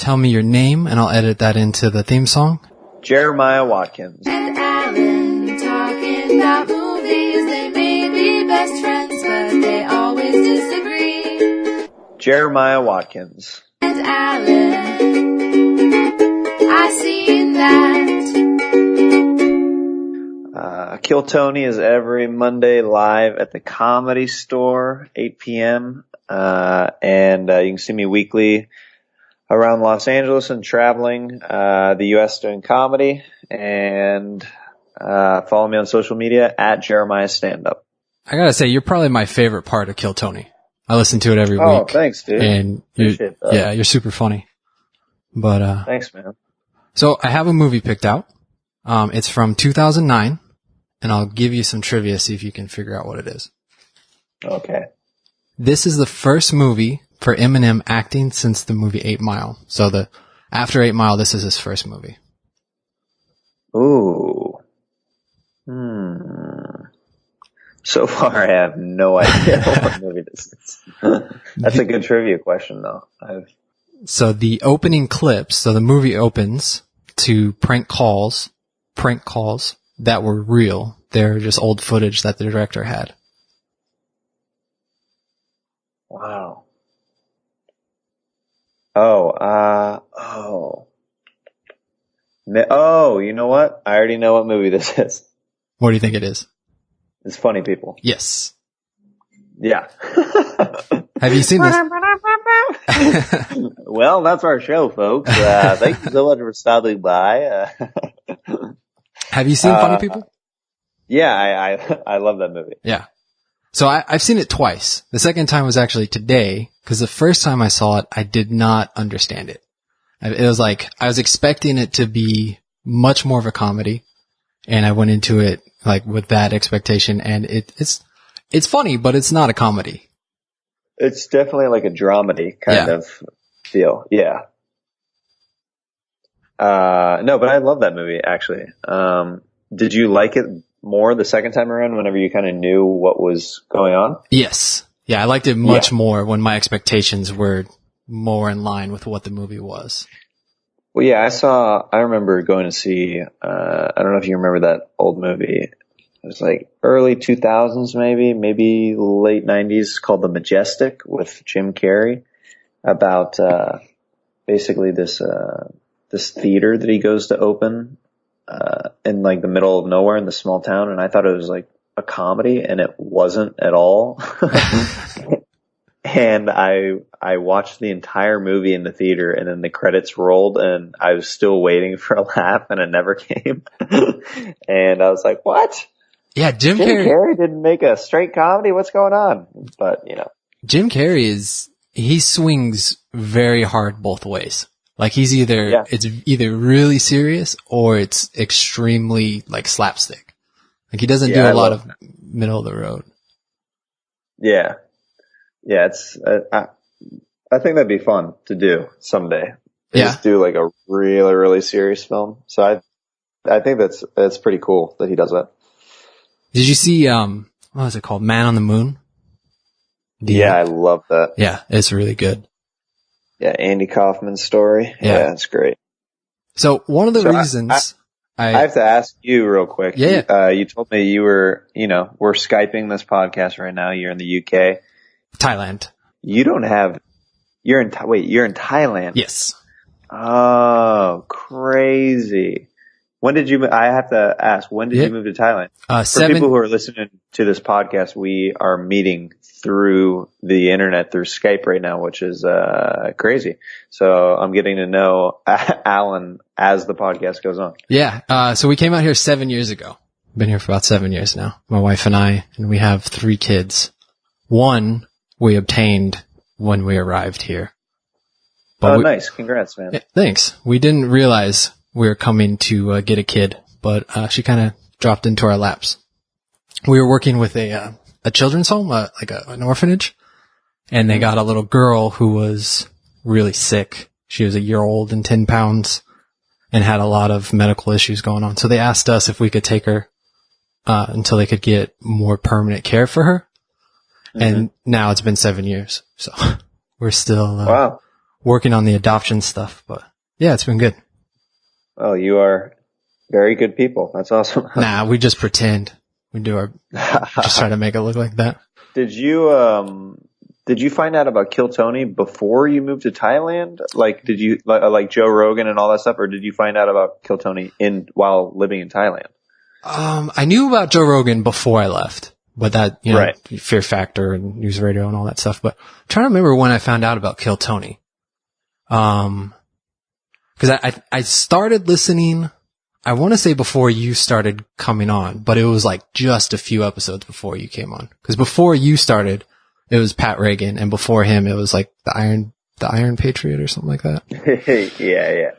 tell me your name, and I'll edit that into the theme song. Jeremiah Watkins. And Alan talking about movies. They may be best friends, but they always disagree. Jeremiah Watkins. And Alan, I seen that. Kill Tony is every Monday live at the Comedy Store, 8 p.m. And you can see me weekly around Los Angeles and traveling the U.S. doing comedy. And follow me on social media at Jeremiah Standup. I gotta say, you're probably my favorite part of Kill Tony. I listen to it every week. Oh, thanks, dude. And you're super funny. But thanks, man. So I have a movie picked out. It's from 2009, and I'll give you some trivia, see if you can figure out what it is. Okay. This is the first movie for Eminem acting since the movie 8 Mile. So after 8 Mile, this is his first movie. Ooh. So far, I have no idea what movie this is. That's a good trivia question, though. So the opening clips, so the movie opens to prank calls that were real. They're just old footage that the director had. Wow. You know what? I already know what movie this is. What do you think it is? It's Funny People. Yes. Yeah. Have you seen this? Well, that's our show, folks. Thank you so much for stopping by. Have you seen Funny People? Yeah, I love that movie. Yeah. So I've seen it twice. The second time was actually today, because the first time I saw it, I did not understand it. It was like, I was expecting it to be much more of a comedy, and I went into it like with that expectation, and it's funny, but it's not a comedy. It's definitely like a dramedy kind of feel. Yeah. No, but I love that movie, actually. Did you like it more the second time around whenever you kind of knew what was going on? Yes. Yeah, I liked it much more when my expectations were more in line with what the movie was. Well, yeah, I remember going to see, I don't know if you remember that old movie. It was like early 2000s, maybe late 90s, called The Majestic with Jim Carrey, about, basically this theater that he goes to open, in like the middle of nowhere in the small town. And I thought it was like a comedy, and it wasn't at all. And I watched the entire movie in the theater, and then the credits rolled, and I was still waiting for a laugh, and it never came. And I was like, what? Yeah, Jim Carrey didn't make a straight comedy? What's going on? But, Jim Carrey he swings very hard both ways. Like it's either really serious or it's extremely like slapstick. Like he doesn't do a lot of middle of the road. Yeah. Yeah, I think that'd be fun to do someday. Just do like a really, really serious film. So I think that's pretty cool that he does that. Did you see, what was it called? Man on the Moon? I love that. Yeah, it's really good. Yeah, Andy Kaufman's story. Yeah, it's great. So one of the reasons I have to ask you real quick. Yeah. You told me you were, we're Skyping this podcast right now. You're in the UK. Thailand. You're in Thailand. Yes. Oh, crazy. I have to ask, when did you move to Thailand? For people who are listening to this podcast, we are meeting through the internet, through Skype right now, which is, crazy. So I'm getting to know Alan as the podcast goes on. Yeah. So we came out here 7 years ago. Been here for about 7 years now. My wife and I, and we have 3 kids. One we obtained when we arrived here. But nice. Congrats, man. Yeah, thanks. We didn't realize we were coming to get a kid, but she kind of dropped into our laps. We were working with a children's home, an orphanage, and they got a little girl who was really sick. She was a year old and 10 pounds and had a lot of medical issues going on. So they asked us if we could take her until they could get more permanent care for her. Mm-hmm. And now it's been 7 years. So we're still working on the adoption stuff. But yeah, it's been good. Oh, you are very good people. That's awesome. Nah, we just pretend. We just try to make it look like that. Did you find out about Kill Tony before you moved to Thailand? Like, did you like Joe Rogan and all that stuff, or did you find out about Kill Tony while living in Thailand? I knew about Joe Rogan before I left, but that, Right. Fear Factor and News Radio and all that stuff. But I'm trying to remember when I found out about Kill Tony. Cause I started listening, I want to say before you started coming on, but it was like just a few episodes before you came on. Cause before you started, it was Pat Reagan, and before him, it was like the Iron Patriot or something like that. Yeah.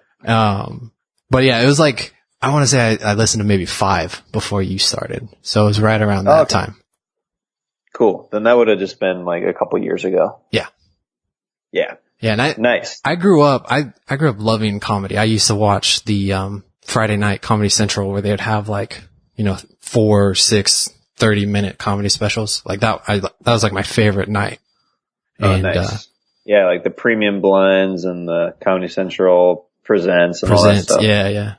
But yeah, it was like, I want to say I listened to maybe 5 before you started. So it was right around that time. Cool. Then that would have just been like a couple years ago. Yeah. Yeah. Yeah. And Nice. I grew up loving comedy. I used to watch the, Friday night Comedy Central where they would have like, 4, 6, 30-minute comedy specials. Like that was like my favorite night. Oh, nice. Yeah. Like the premium blends and the Comedy Central presents and all that stuff. Yeah.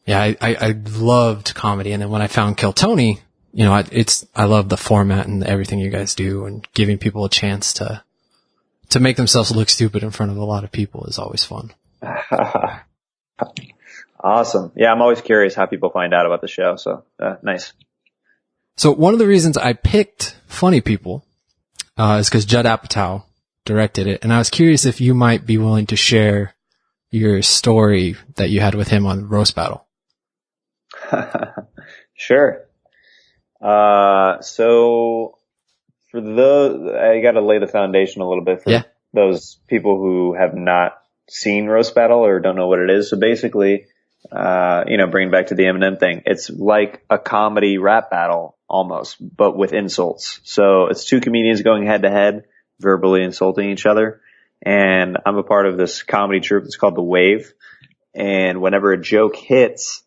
Yeah, I loved comedy, and then when I found Kill Tony, I love the format and everything you guys do, and giving people a chance to make themselves look stupid in front of a lot of people is always fun. Awesome. Yeah, I'm always curious how people find out about the show, so nice. So one of the reasons I picked Funny People is because Judd Apatow directed it, and I was curious if you might be willing to share your story that you had with him on Roast Battle. Sure. So for those, I got to lay the foundation a little bit for those people who have not seen Roast Battle or don't know what it is. So basically, bringing back to the Eminem thing, it's like a comedy rap battle almost, but with insults. So it's 2 comedians going head to head, verbally insulting each other. And I'm a part of this comedy troupe. It's called The Wave. And whenever a joke hits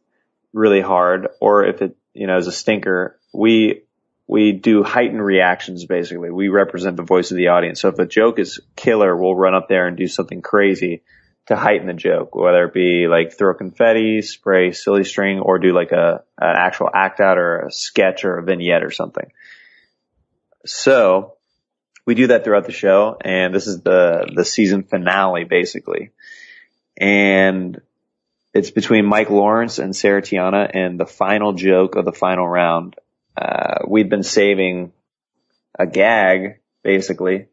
really hard, or if it, is a stinker, we do heightened reactions, basically. We represent the voice of the audience. So if a joke is killer, we'll run up there and do something crazy to heighten the joke, whether it be like throw confetti, spray silly string, or do like an actual act out or a sketch or a vignette or something. So we do that throughout the show, and this is the season finale, basically. And it's between Mike Lawrence and Sarah Tiana, and the final joke of the final round. We'd been saving a gag, basically,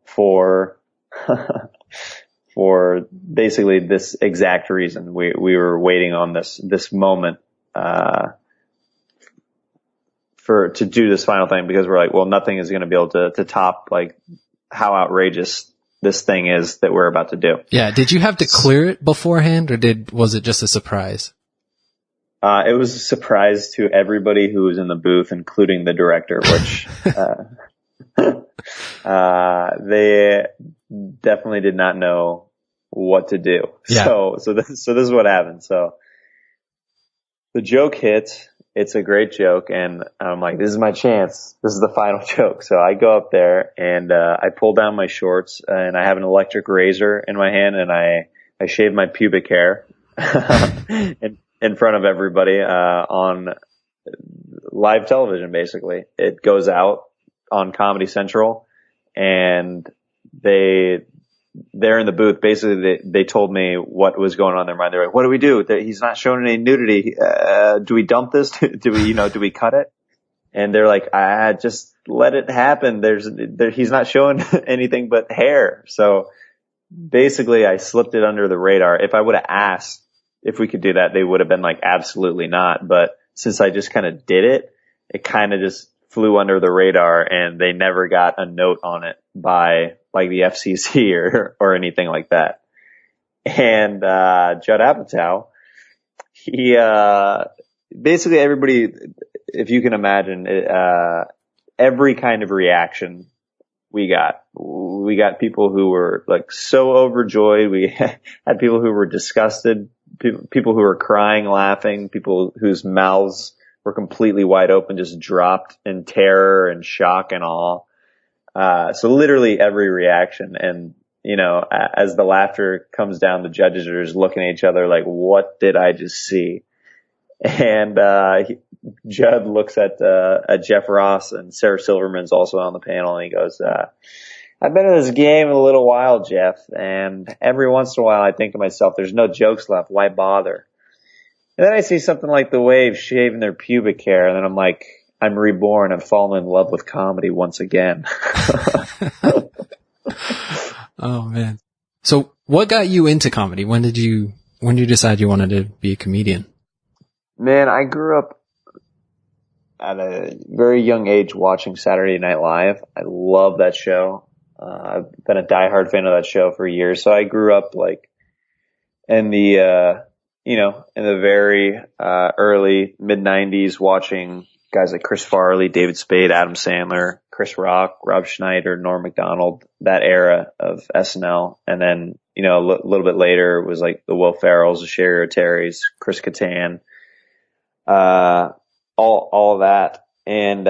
for basically this exact reason. We were waiting on this moment, to do this final thing, because we're like, well, nothing is going to be able to top like how outrageous this thing is that we're about to do. Yeah. Did you have to clear it beforehand, or was it just a surprise? It was a surprise to everybody who was in the booth, including the director, which, they definitely did not know what to do. Yeah. So this is what happened. So the joke hits. It's a great joke, and I'm like, this is my chance. This is the final joke. So I go up there, and I pull down my shorts, and I have an electric razor in my hand, and I shave my pubic hair in front of everybody on live television, basically. It goes out on Comedy Central, and they're in the booth. Basically, they told me what was going on in their mind. They're like, what do we do? He's not showing any nudity. Do we dump this? Do we cut it? And they're like, just let it happen. He's not showing anything but hair. So basically I slipped it under the radar. If I would have asked if we could do that, they would have been like, absolutely not. But since I just kind of did it, it kind of just flew under the radar, and they never got a note on it by like the FCC or anything like that. And Judd Apatow, he basically everybody, if you can imagine, every kind of reaction we got. We got people who were like so overjoyed. We had people who were disgusted, people who were crying, laughing, people whose mouths were completely wide open, just dropped in terror and shock and awe. So literally every reaction. And as the laughter comes down, the judges are just looking at each other like, what did I just see? And, Judd looks at Jeff Ross, and Sarah Silverman's also on the panel, and he goes, I've been in this game a little while, Jeff, and every once in a while I think to myself, there's no jokes left. Why bother? And then I see something like the Waves shaving their pubic hair, and then I'm like, I'm reborn. I've fallen in love with comedy once again. Oh man. So what got you into comedy? When did you decide you wanted to be a comedian? Man, I grew up at a very young age watching Saturday Night Live. I love that show. I've been a diehard fan of that show for years. So I grew up like in the, in the very, early mid 90s watching guys like Chris Farley, David Spade, Adam Sandler, Chris Rock, Rob Schneider, Norm Macdonald, that era of SNL. And then, a little bit later it was like the Will Ferrells, the Sherry O'Terrys, Chris Kattan, all of that. And,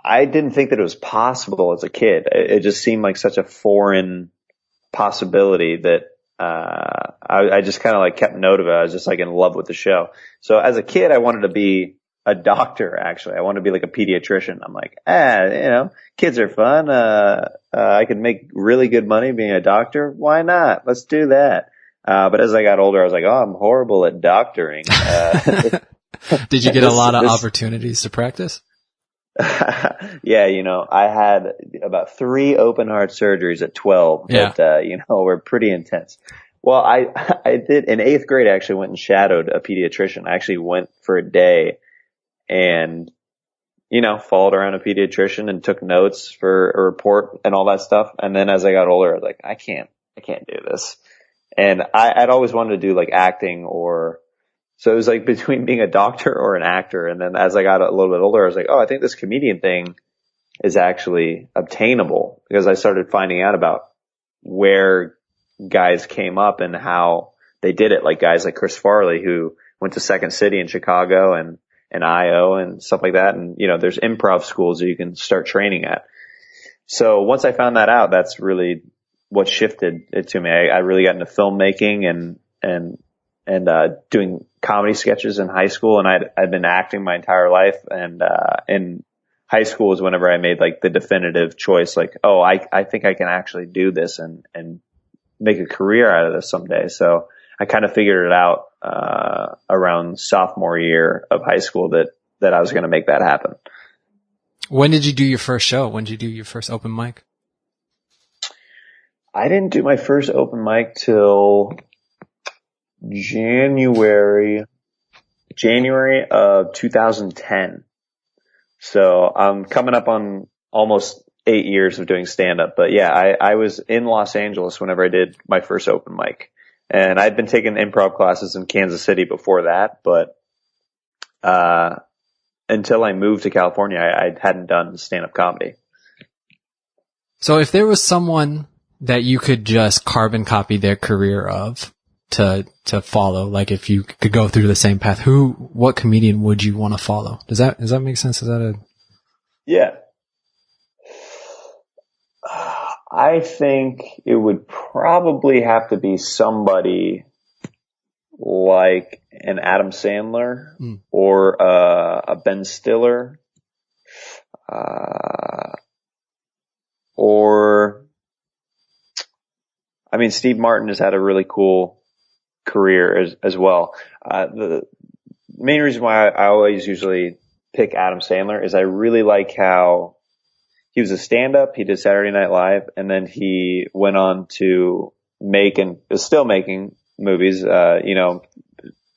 I didn't think that it was possible as a kid. It just seemed like such a foreign possibility that, I just kind of like kept note of it. I was just like in love with the show. So as a kid, I wanted to be a doctor, actually. I wanted to be like a pediatrician. I'm like, kids are fun. I could make really good money being a doctor. Why not? Let's do that. But as I got older, I was like, oh, I'm horrible at doctoring. Did you get a lot of opportunities to practice? Yeah, I had about 3 open heart surgeries at 12 that, were pretty intense. Well, I did in 8th grade, I actually went and shadowed a pediatrician. I actually went for a day and, followed around a pediatrician and took notes for a report and all that stuff. And then as I got older, I was like, I can't do this. And I'd always wanted to do like acting so it was like between being a doctor or an actor. And then as I got a little bit older, I was like, oh, I think this comedian thing is actually obtainable, because I started finding out about where guys came up and how they did it. Like guys like Chris Farley, who went to Second City in Chicago and IO and stuff like that. And, there's improv schools that you can start training at. So once I found that out, that's really what shifted it to me. I really got into filmmaking and doing comedy sketches in high school, and I'd been acting my entire life. And in high school was whenever I made like the definitive choice, like, oh, I think I can actually do this and make a career out of this someday. So I kind of figured it out around sophomore year of high school that I was going to make that happen. When did you do your first show? When did you do your first open mic? I didn't do my first open mic till January of 2010. So I'm coming up on almost 8 years of doing stand-up. But yeah, I was in Los Angeles whenever I did my first open mic. And I'd been taking improv classes in Kansas City before that, but until I moved to California, I hadn't done stand-up comedy. So if there was someone that you could just carbon copy their career of to follow, like if you could go through the same path, what comedian would you want to follow? Does that make sense? Is that Yeah. I think it would probably have to be somebody like an Adam Sandler or a Ben Stiller, or Steve Martin has had a really cool career as well. The main reason why I always usually pick Adam Sandler is I really like how he was a stand-up. He did Saturday Night Live, and then he went on to make and is still making movies.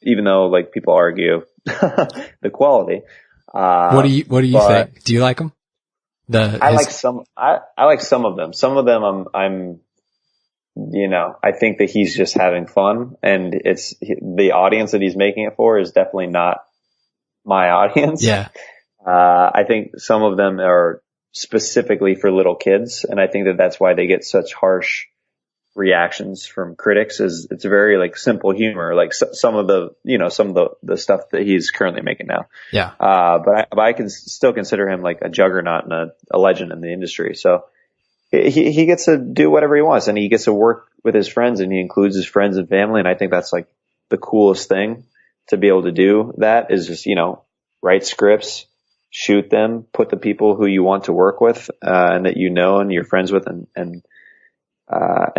Even though like people argue the quality. What do you think? Do you like him? I like some of them. Some of them I think that he's just having fun, and it's the audience that he's making it for is definitely not my audience. Yeah. I think some of them are specifically for little kids, and I think that that's why they get such harsh reactions from critics. Is it's very like simple humor, like some of the stuff that he's currently making now. Yeah. But I can still consider him like a juggernaut and a legend in the industry. So he gets to do whatever he wants, and he gets to work with his friends, and he includes his friends and family. And I think that's like the coolest thing to be able to do. That is just, write scripts, shoot them, put the people who you want to work with, and that and you're friends with, and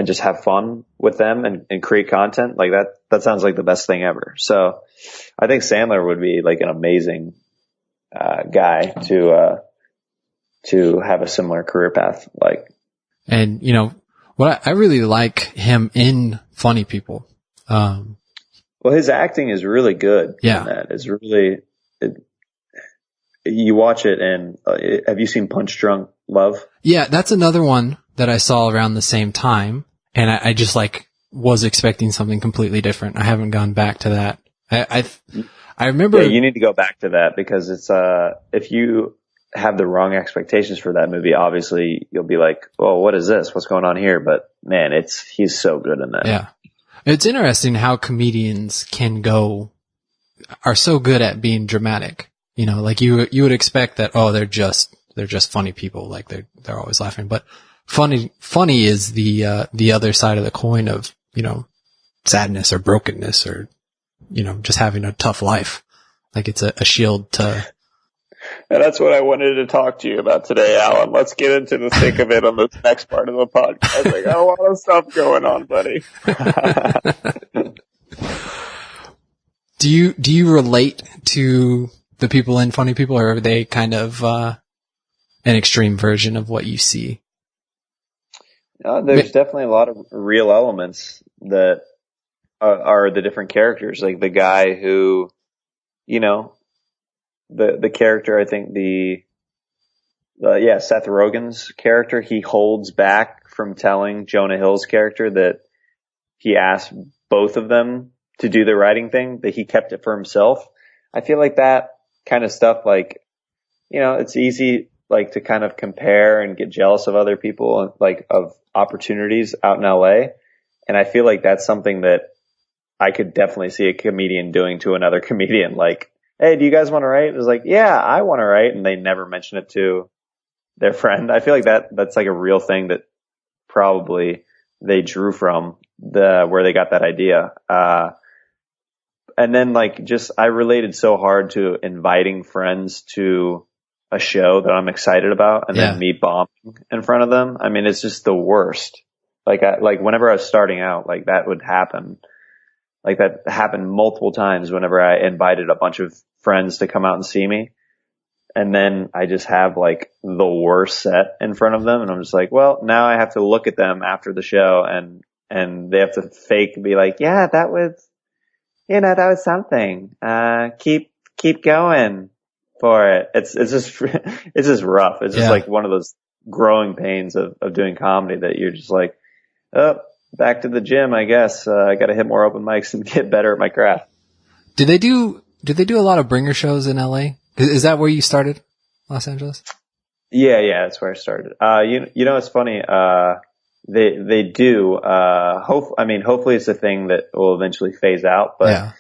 just have fun with them and create content like that. That sounds like the best thing ever. So I think Sandler would be like an amazing guy to have a similar career path like. And, what I really like him in Funny People. Well, his acting is really good. Yeah. In that. It's really, you watch it and have you seen Punch Drunk Love? Yeah, that's another one that I saw around the same time. And I just was expecting something completely different. I haven't gone back to that. I remember. Yeah, you need to go back to that because it's, if you have the wrong expectations for that movie, obviously you'll be like, oh, what is this? What's going on here? But man, he's so good in that. Yeah. It's interesting how comedians are so good at being dramatic. Like you would expect that, oh, they're just funny people. Like they're always laughing, but funny is the other side of the coin of, sadness or brokenness or, just having a tough life. Like it's a shield to. And that's what I wanted to talk to you about today, Alan. Let's get into the thick of it on this next part of the podcast. I got a lot of stuff going on, buddy. Do you relate to the people in Funny People, or are they kind of an extreme version of what you see? There's definitely a lot of real elements that are the different characters. Like the guy who, the character, I think Seth Rogen's character, he holds back from telling Jonah Hill's character that he asked both of them to do the writing thing, that he kept it for himself. I feel like that kind of stuff, like, it's easy, like, to kind of compare and get jealous of other people, like, of opportunities out in LA. And I feel like that's something that I could definitely see a comedian doing to another comedian. Like, hey, do you guys want to write? It was like, yeah, I want to write. And they never mention it to their friend. I feel like that's like a real thing that probably they drew from where they got that idea. And then I related so hard to inviting friends to a show that I'm excited about and then me bombing in front of them. I mean, it's just the worst. Like whenever I was starting out, like that would happen. Like that happened multiple times whenever I invited a bunch of friends to come out and see me. And then I just have like the worst set in front of them. And I'm just like, well, now I have to look at them after the show and they have to be like, yeah, that was something. Keep going for it. It's just rough. It's just like one of those growing pains of doing comedy that you're just like, oh, back to the gym, I guess. I got to hit more open mics and get better at my craft. Did they do a lot of bringer shows in LA? Is that where you started? Los Angeles? Yeah, that's where I started. It's funny. They do, hopefully it's a thing that will eventually phase out, but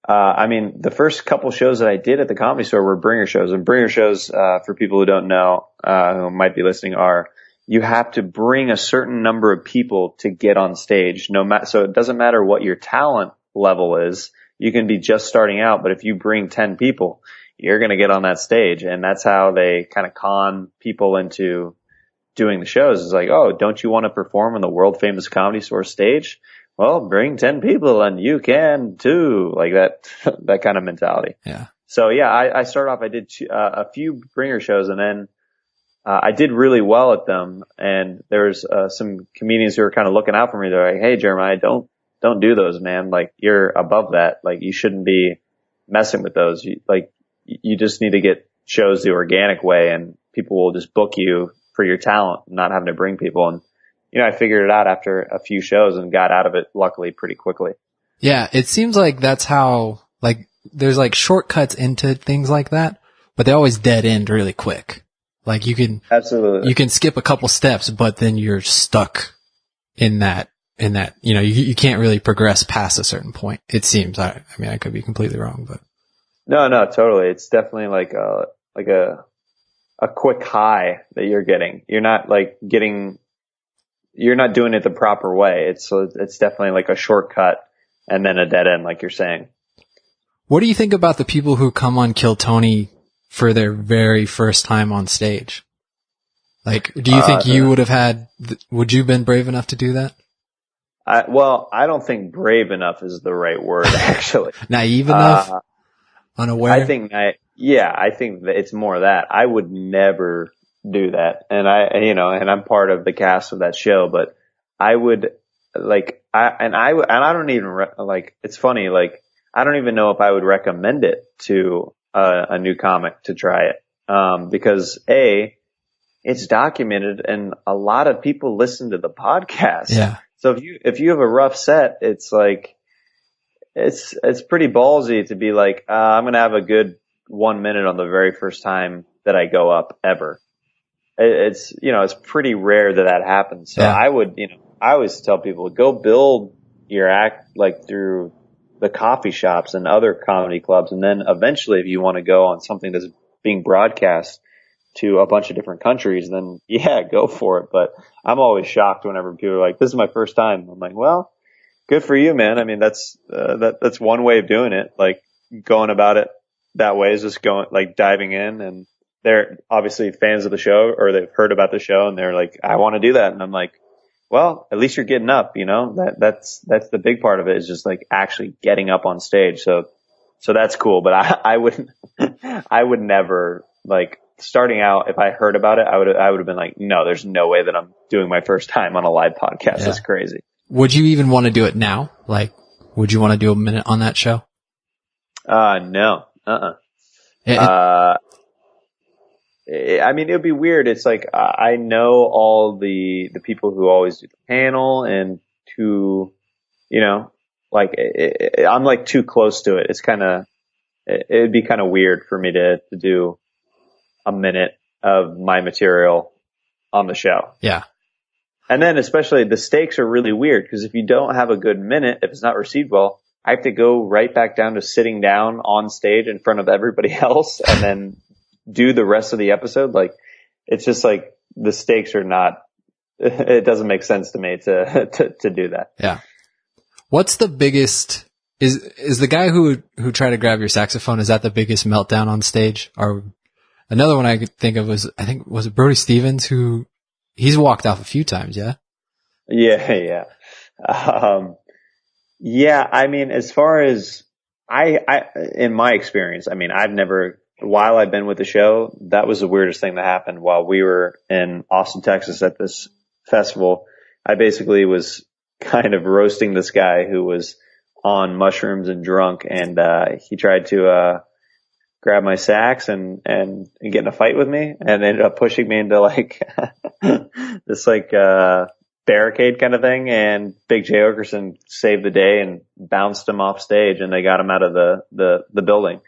the first couple shows that I did at the Comedy Store were bringer shows, and bringer shows, for people who don't know, who might be listening, are you have to bring a certain number of people to get on stage. So it doesn't matter what your talent level is. You can be just starting out, but if you bring 10 people, you're going to get on that stage. And that's how they kind of con people into doing the shows. It's like, oh, don't you want to perform on the world famous Comedy Store stage? Well, bring 10 people and you can too. Like that kind of mentality. Yeah. So I started off, I did a few bringer shows, and then I did really well at them. And there's some comedians who were kind of looking out for me. They're like, hey, Jeremiah, don't do those, man. Like, you're above that. Like, you shouldn't be messing with those. You just need to get shows the organic way, and people will just book you for your talent, not having to bring people. And, I figured it out after a few shows and got out of it, luckily, pretty quickly. Yeah. It seems like that's how, there's shortcuts into things like that, but they always dead end really quick. Like, you can skip a couple steps, but then you're stuck in that, you can't really progress past a certain point. It seems. I could be completely wrong, but. No, totally. It's definitely like a a quick high that you're getting. You're not like you're not doing it the proper way. It's definitely like a shortcut and then a dead end, like you're saying. What do you think about the people who come on Kill Tony for their very first time on stage? Like, do you think you would you been brave enough to do that? I don't think brave enough is the right word, actually. Naive enough? Unaware? I think that it's more that I would never do that. And and I'm part of the cast of that show, but I would I don't even it's funny, like, I don't even know if I would recommend it to a new comic to try it. Because it's documented and a lot of people listen to the podcast. Yeah. So if you have a rough set, it's like, it's pretty ballsy to be like, I'm going to have a good 1 minute on the very first time that I go up ever. It's pretty rare that happens. So yeah. I always tell people, go build your act like through the coffee shops and other comedy clubs. And then eventually if you want to go on something that's being broadcast to a bunch of different countries, then yeah, go for it. But I'm always shocked whenever people are like, this is my first time. I'm like, well, good for you, man. I mean, that's one way of doing it. Like, going about it that way is just diving in, and they're obviously fans of the show, or they've heard about the show and they're like, I want to do that. And I'm like, well, at least you're getting up, that's the big part of it, is just like actually getting up on stage. So that's cool. But I would never, like, starting out, if I heard about it, I would have been like, no, there's no way that I'm doing my first time on a live podcast. Yeah. That's crazy. Would you even want to do it now? Like, would you want to do a minute on that show? No. I mean, it would be weird. It's like, I know all the people who always do the panel, and I'm like too close to it. It's it'd be kind of weird for me to do a minute of my material on the show. Yeah. And then especially the stakes are really weird, because if you don't have a good minute, if it's not received well, I have to go right back down to sitting down on stage in front of everybody else and then do the rest of the episode. Like, it's just like, the stakes are not, it doesn't make sense to me to do that. Yeah. What's the biggest, is the guy who tried to grab your saxophone, is that the biggest meltdown on stage? Or another one I could think of was it Brody Stevens, who he's walked off a few times. Yeah. Yeah. Yeah. I mean, as far as in my experience, I mean, while I've been with the show, that was the weirdest thing that happened while we were in Austin, Texas at this festival. I basically was kind of roasting this guy who was on mushrooms and drunk, and he tried to grab my sax and get in a fight with me, and ended up pushing me into like this barricade kind of thing, and Big J Okerson saved the day and bounced him off stage, and they got him out of the building.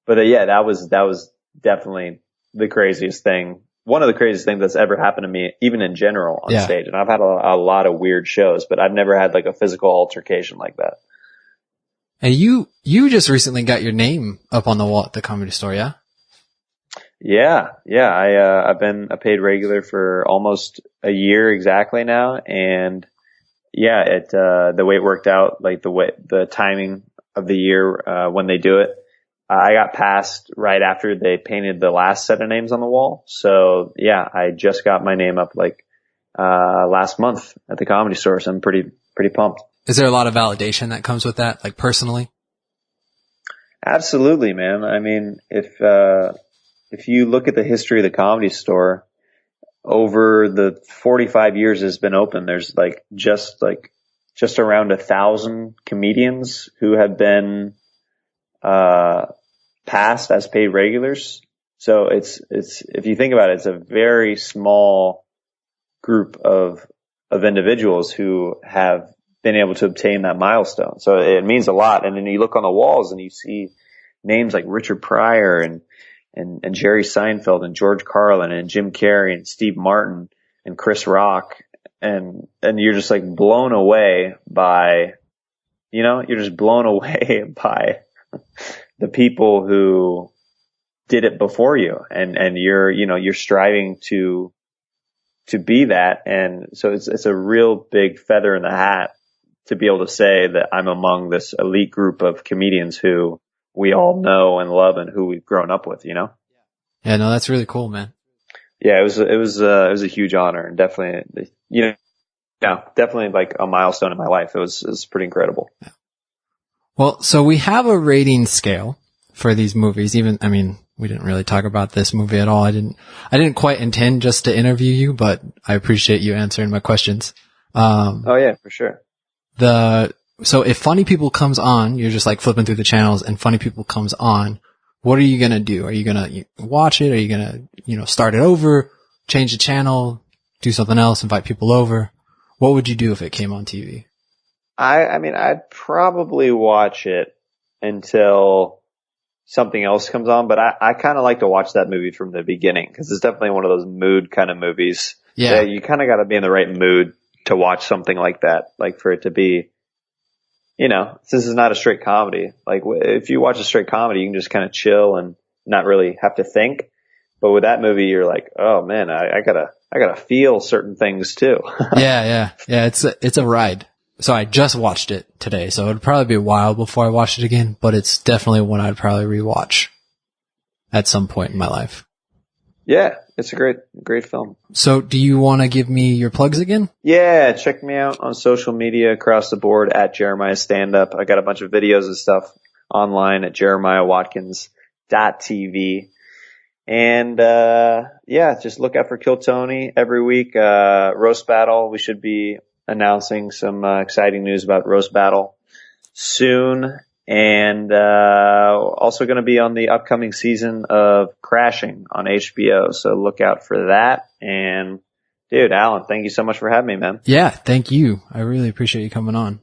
But yeah, that was definitely the craziest thing. One of the craziest things that's ever happened to me, even in general on stage. And I've had a lot of weird shows, but I've never had like a physical altercation like that. And you just recently got your name up on the wall at the Comedy Store, yeah? Yeah. I've been a paid regular for almost a year exactly now. And yeah, the way it worked out, like the timing of the year, when they do it, I got passed right after they painted the last set of names on the wall. So yeah, I just got my name up last month at the Comedy Store. So I'm pretty pumped. Is there a lot of validation that comes with that, like personally? Absolutely, man. I mean, if you look at the history of the Comedy Store, over the 45 years it's been open, there's just around 1,000 comedians who have been passed as paid regulars. So it's if you think about it, it's a very small group of individuals who have been able to obtain that milestone. So it means a lot. And then you look on the walls and you see names like Richard Pryor and Jerry Seinfeld and George Carlin and Jim Carrey and Steve Martin and Chris Rock. And you're just like blown away by, the people who did it before you, and you're striving to be that. And so it's a real big feather in the hat to be able to say that I'm among this elite group of comedians who we all know and love and who we've grown up with, Yeah, no, that's really cool, man. Yeah, it was a huge honor, and definitely, definitely like a milestone in my life. It was pretty incredible. Yeah. Well, so we have a rating scale for these movies. We didn't really talk about this movie at all. I didn't quite intend just to interview you, but I appreciate you answering my questions. Oh yeah, for sure. So if Funny People comes on, you're just like flipping through the channels and Funny People comes on, what are you going to do? Are you going to watch it? Are you going to, start it over, change the channel, do something else, invite people over? What would you do if it came on TV? I'd probably watch it until something else comes on, but I kind of like to watch that movie from the beginning because it's definitely one of those mood kind of movies. Yeah. You kind of got to be in the right mood to watch something like that, like for it to be, this is not a straight comedy. Like if you watch a straight comedy, you can just kind of chill and not really have to think. But with that movie, you're like, oh man, I gotta feel certain things too. Yeah. It's a ride. So I just watched it today, so it'd probably be a while before I watch it again, but it's definitely one I'd probably rewatch at some point in my life. Yeah, it's a great film. So do you want to give me your plugs again? Yeah, check me out on social media across the board at Jeremiah Stand Up. I got a bunch of videos and stuff online at jeremiahwatkins.tv. And, just look out for Kill Tony every week. Roast Battle. We should be announcing some exciting news about Roast Battle soon. And also going to be on the upcoming season of Crashing on HBO. So look out for that. And dude, Alan, thank you so much for having me, man. Yeah, thank you. I really appreciate you coming on.